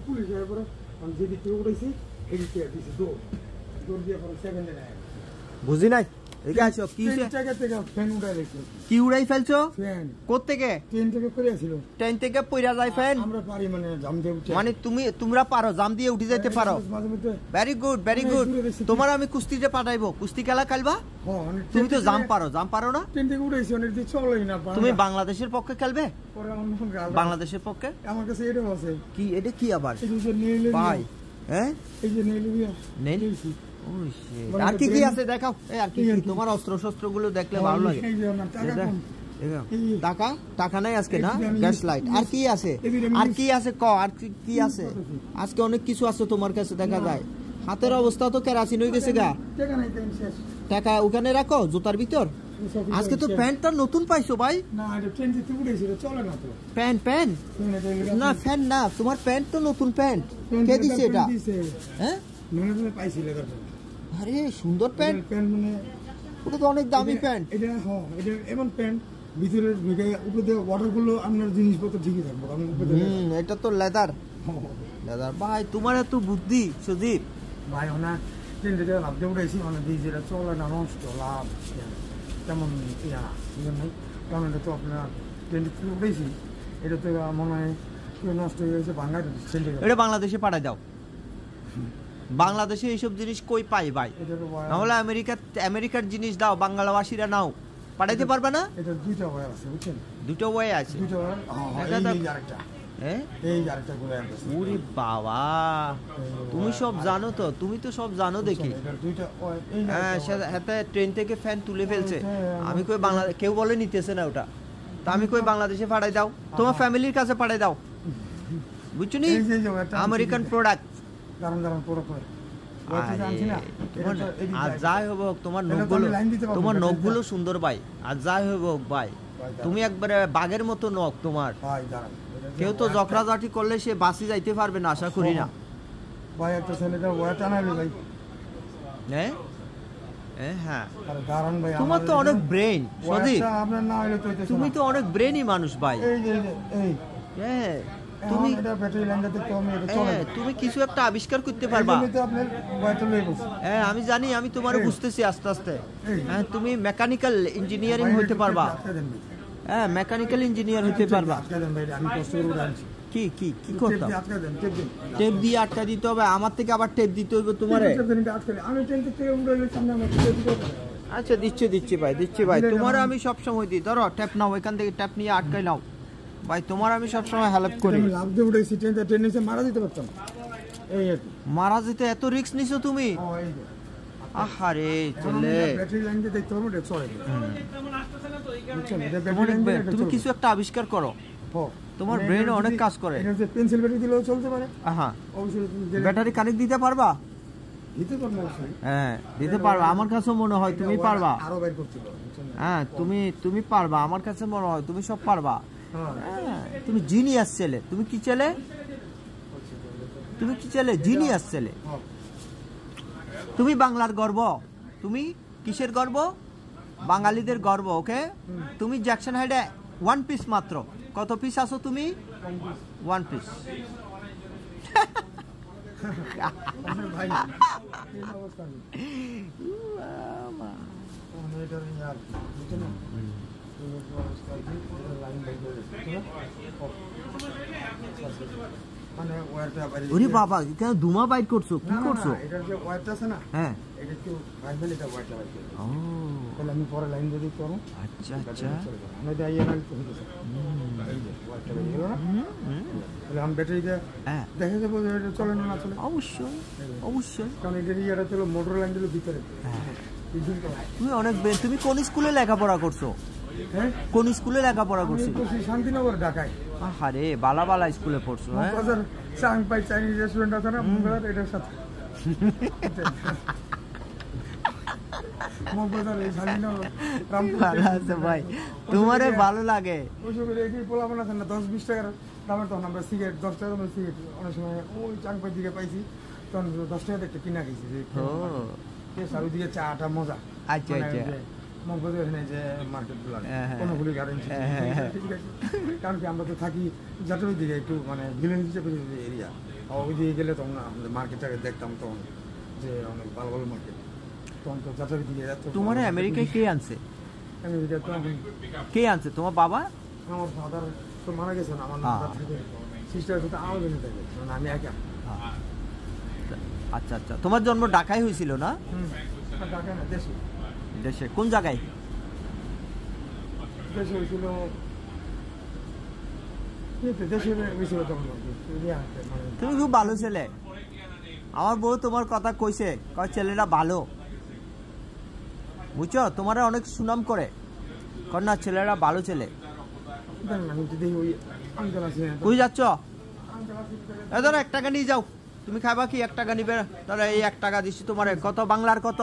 Police পরে যেদিকে উঠেছি এদিকে দিছি দৌড় দৌড় দিয়ে পরে সেকেন্ডে নেয় বুঝি নাই এদিকে আসো কি জায়গা থেকে ফ্যান উঠাই রেখেছি কি উড়াই ফেলছো ফ্যান কোত্থেকে ট্রেন থেকে পড়ে আসছিল ট্রেন থেকে পইরা যায় ফ্যান আমরা পারি মানে জাম দিয়ে উঠে মানে তোমরা পারো জাম দিয়ে উঠে যেতে পারো মাঝে মধ্যে ভেরি গুড তোমার আমি কুস্তিতে পাঠাইবো কুস্তি খেলা খেলবা তুমি তো জাম পারো না ট্রেন থেকে উঠেছি অনেক দিন চলেই না তুমি বাংলাদেশের পক্ষে খেলবে পরে আমার বাংলাদেশের পক্ষে আমার কাছে এটাও আছে কি এটা কি আবার এই যে নীল ভাই হ্যাঁ এই যে নীল নেই আর কি কি আছে দেখাও আর কি তোমার অস্ত্র শস্ত্র গুলো দেখলে ভালো লাগে টাকা নাই আজকে না গ্যাস লাইট আর কি আছে ক আর কি আছে আজকে অনেক কিছু আছে তোমার কাছে দেখা যায় হাতের অবস্থা তো কেরাসিন হয়ে গেছে গা টাকা ওখানে রাখো জুতার ভিতর আজকে তো প্যান্টটা নতুন পাইছো ভাই না এটা ট্রেন থেকে উঠেছিল চলে না তো প্যান্ট না ফ্যান না তোমার প্যান্ট তো নতুন প্যান্ট কে দিছে এটা হ্যাঁ মনে পাইছিল আরে সুন্দর প্যান্ট মানে ওটা তো অনেক দামি প্যান্ট এটা হ্যাঁ এটা এমন প্যান্ট ভিতরে উপরে দিয়ে ওয়াটারগুলো আপনার জিনিসপত্র ঠিকই থাকবো এটা তো লেদার ভাই তোমার এত বুদ্ধি সুদীপ ভাই অনেক ট্রেন থেকে লাভ দিয়ে উঠেছি অনেক দিন যেটা চলে না নষ্ট লাভ তেমন নাই কারণ এটা তো আপনার ট্রেন থেকে উঠেছি এটা তো মনে হয় নষ্ট হয়ে গেছে ভাঙা এটা বাংলাদেশে পাঠায় দাও বাংলাদেশে এইসব জিনিস কই পাই ভাই নাহলে আমেরিকার জিনিস দাও বাংলাভাষীরা নাও পাঠাইতে পারবে না এটা দুইটা ওয়ে আছে বুঝছেন দুটো ওয়ে আছে ওরে বাবা তুমি সব জানো তো তুমি তো সব জানো দেখি হ্যাঁ ট্রেন থেকে ফ্যান তুলে ফেলছে আমি কই বাংলাদেশ কেউ বলে নিতেছে না ওটা তা আমি কই বাংলাদেশে পাঠাই দাও তোমার ফ্যামিলির কাছে পাঠাই দাও বুঝছো নি আমেরিকান প্রোডাক্ট আর যাই হোক তোমার নখগুলো সুন্দর ভাই আর যাই হোক ভাই তুমি একবারে বাঘের মতো নখ তোমার কেউ তো জকরাজাটি করলে সে বাসি যাইতে পারবে না আশা করি না হ্যাঁ তোমার তো অনেক ব্রেন সদীপ তুমি তো অনেক ব্রেনই মানুষ ভাই হ্যাঁ তুমি কিছু একটা আবিষ্কার করতে পারবা হ্যাঁ আমি জানি আমি তোমার বুঝতেছি আস্তে আস্তে হ্যাঁ তুমি মেকানিক্যাল ইঞ্জিনিয়ারিং হইতে পারবা হ্যাঁ মেকানিক্যাল ইঞ্জিনিয়ার হইতে পারবা কি কি কি করতে টেপ দিয়ে আটকা দিতে হবে আমার থেকে আবার টেপ দিতে হবে তোমারে আচ্ছা দিচ্ছি ভাই তোমার আমি সব সময় দিই ধরো ট্যাপ নাও এখান থেকে ট্যাপ নিয়ে আটকাই নাও ভাই তোমার আমি সব সময় হেল্প করি লাভ দিয়ে উঠেছি ট্রেনে মারা যেতে পারতাম মারা যেতে এত রিস্ক নিছো তুমি আহারে চলে ব্যাটারি লাইন দিয়ে দেখতে পারবো চলে তুমি কিছু একটা আবিষ্কার করো তোমার ব্রেন অনেক কাজ করে এটা যে পেন্সিল ব্যাটারি দিলেও চলতে পারে হ্যাঁ ব্যাটারি কানেক্ট দিতে পারবা হ্যাঁ দিতে পারবা আমার কাছে মনে হয় তুমি পারবা আরো বের করতে পারো হ্যাঁ তুমি পারবা আমার কাছে মনে হয় তুমি সব পারবা তুমি জিনিয়াস ছেলে তুমি কি ছেলে জিনিয়াস ছেলে তুমি বাংলার গর্ব তুমি কিসের গর্ব বাঙালিদের গর্ব ওকে তুমি জ্যাকসন হাইডে 1 পিস মাত্র কত পিস আছো তুমি 1 পিস ওরে বাবা কেন ধুমা বাইট করছো কি করছো এটা যে ওয়্যারটা আছে না হ্যাঁ এটা একটু ভাইবেল এটা ওয়্যারটা বাইট করো তাহলে আমি পরে লাইন দিয়ে করব আচ্ছা আমি দেই এনাল তো হইছে এই যে ওয়্যারটা বাইট হলো না তাহলে আমি ব্যাটারি দিয়ে দেখা যাবে এটা চলে না চলে অবশ্যই কারণ এটা ছিল মোটর লাইন দিল ভিতরে তুমি অনেক তুমি কোন স্কুলে লেখাপড়া করছো হ্যাঁ কোন স্কুলে লেখাপড়া করছো শান্তিনগর ঢাকায় আরে বালা স্কুলে পড়ছো হ্যাঁ চাংপাই চাইনিজ রেস্টুরেন্ট আছে না মুগলার এটার সাথে ভাই তোমারে ভালো লাগে পোলাপান আছে না 10-20 টাকার দামের তখন আমরা সিগারেট 10 টাকা দামের সিগারেট অনেক সময় ওই চাংপাই দিকে পাইছি তখন 10 টাকা একটা কিনা গেছি যে ওইদিকে চাটা মজা আচ্ছা মগবাজার এখানে যে মার্কেটগুলো কোনোগুলি গ্যারেন্টি ঠিক আছে, কারণ কি আমরা তো থাকি যাত্রাবাড়ির দিকে একটু মানে ভিলেজ হিসেবে এরিয়া, ওই দিকে গেলে তখন আমাদের মার্কেটটাকে দেখতাম তখন যে অনেক ভালো ভালো মার্কেট, তখন তো যাত্রাবাড়ির দিকে এত। তোমার আমেরিকায় কে আনছে? আমেরিকা তো কে আনছে? তোমার বাবা? আমার ফাদার তো মারা গেছেন, আমার দাদা থাকে, সিস্টার সাথে আমার জন্য থাকে, মানে আমি একা। আচ্ছা আচ্ছা, তোমার জন্ম ঢাকায় হয়েছিল না? ঢাকায় না, দেশে। দেশে কোন জায়গায়? দেশে হয়েছিল, দেশে হয়েছিল তখন। তুমি খুব ভালো ছেলে, আমার বউ তোমার কথা কইছে, কয় ছেলেটা ভালো, বুঝছো? তোমার অনেক সুনাম করে, কর না ছেলেরা ভালো ছেলে। কই যাচ্ছ? এ ধরো 1 টাকা নিয়ে যাও, তুমি খাবা কি? 1 টাকা নিবে? ধরো এই 1 টাকা দিচ্ছি তোমার। কত বাংলার কত?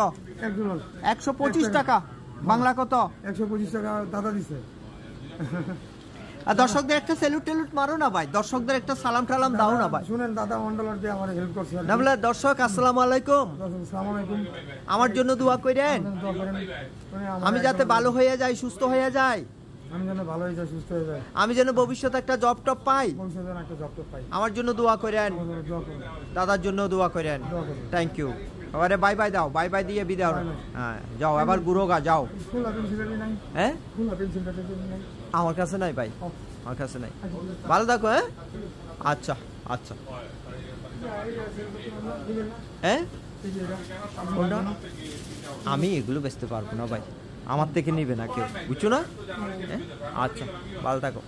125 টাকা। বাংলা কত? 125 টাকা দাদা দিছে। আর দর্শকদের একটা স্যালুট টেলুট মারো না ভাই, দর্শকদের একটা সালাম টালাম দাও না ভাই। শুনেন, দাদা মন্ডলার দিয়ে আমার হেল্প করছে না বলে, দর্শক আসসালামু আলাইকুম, আসসালামু আলাইকুম, আমার জন্য দোয়া করেন, আমি যাতে ভালো হয়ে যাই, সুস্থ হয়ে যাই, আমি যেন ভালো হয়ে যাই, সুস্থ হয়ে যাই, আমি যেন ভবিষ্যতে একটা জব টপ পাই, ভবিষ্যতে একটা জব টপ পাই, আমার জন্য দোয়া করেন, দাদার জন্য দোয়া করেন। Thank you. এবারে বাই বাই দাও, বাই বাই দিয়ে বিদায়। হ্যাঁ যাও, এবার গুরোগা যাও। হ্যাঁ আমার কাছে নাই ভাই, আমার কাছে নাই। ভালো থাকো। হ্যাঁ আচ্ছা আচ্ছা। হ্যাঁ আমি এগুলো বেচতে পারবো না ভাই, আমার থেকে নিবে না কেউ, বুঝছো না? আচ্ছা ভালো থাকো।